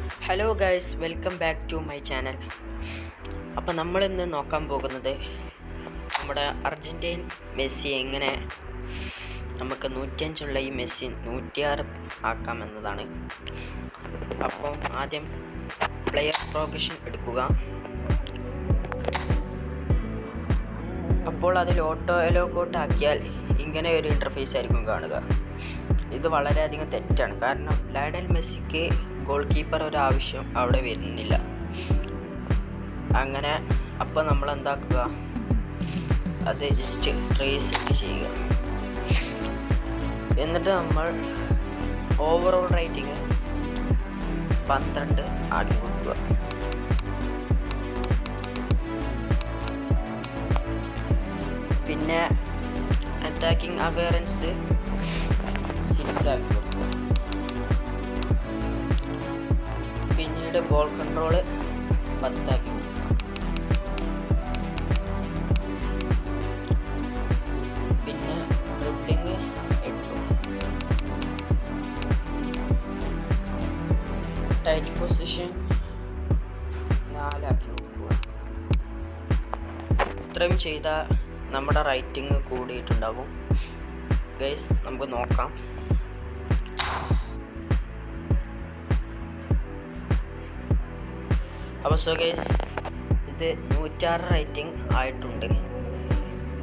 Hello guys, welcome back to my channel. അപ്പോൾ നമ്മളിന്ന് നോക്കാൻ പോകുന്നത് നമ്മുടെ അർജൻറ്റീൻ മെസ്സി എങ്ങനെ നമുക്ക് 105 ഈ മെസ്സി 106 ആക്കാമെന്നതാണ്. അപ്പം ആദ്യം പ്ലെയർ പ്രൊഫഷൻ എടുക്കുക. അപ്പോൾ അതിൽ ഓട്ടോ ലോഗൗട്ട് ആക്കിയാൽ ഇങ്ങനെ ഒരു ഇൻ്റർഫേസ് ആയിരിക്കും കാണുക. ഇത് വളരെയധികം തെറ്റാണ്, കാരണം ലയണൽ മെസ്സിക്ക് ഗോൾ കീപ്പർ ഒരാവശ്യം അവിടെ വരുന്നില്ല. അങ്ങനെ അപ്പോൾ നമ്മൾ എന്താക്കുക, അത് ജസ്റ്റ് റീസെറ്റ് ചെയ്യുക. എന്നിട്ട് നമ്മൾ ഓവറോൾ റേറ്റിംഗ് 12 ആക്കി കൊടുക്കുക. പിന്നെ അറ്റാക്കിംഗ് അവയറൻസ് 6 ആക്കി കൊടുക്കുക. പിന്നീട് ബോൾ കൺട്രോള് 10 ആക്കി കൊടുക്കുക. പിന്നെ ഡ്രിബ്ലിംഗ് 8, ടൈറ്റ് പൊസിഷൻ 4 ആക്കി കൊടുക്കുക. ഇത്രയും ചെയ്താൽ നമ്മുടെ റൈറ്റിംഗ് കൂടിയിട്ടുണ്ടാകും. ഗൈസ്, നമുക്ക് നോക്കാം. അപ്പോൾ ഗൈസ്, ഇത് 106 റേറ്റിംഗ് ആയിട്ടുണ്ട്.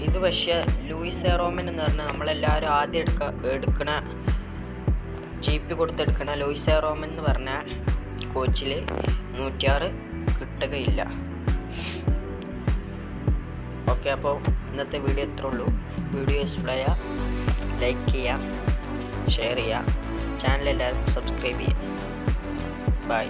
ഇത് പക്ഷേ ലൂയിസ് റോമൻ എന്ന് പറഞ്ഞാൽ നമ്മളെല്ലാവരും ആദ്യം എടുക്കണ GP കൊടുത്തെടുക്കണ ലൂയിസ് റോമൻ എന്ന് പറഞ്ഞ കോച്ചിൽ 106 കിട്ടുകയില്ല. ഓക്കെ, അപ്പോൾ ഇന്നത്തെ വീഡിയോ ഇത്രേ ഉള്ളൂ. വീഡിയോ ഇഷ്ടമായ ലൈക്ക് ചെയ്യുക, ഷെയർ ചെയ്യുക, ചാനൽ എല്ലാവരും സബ്സ്ക്രൈബ് ചെയ്യുക. ബൈ.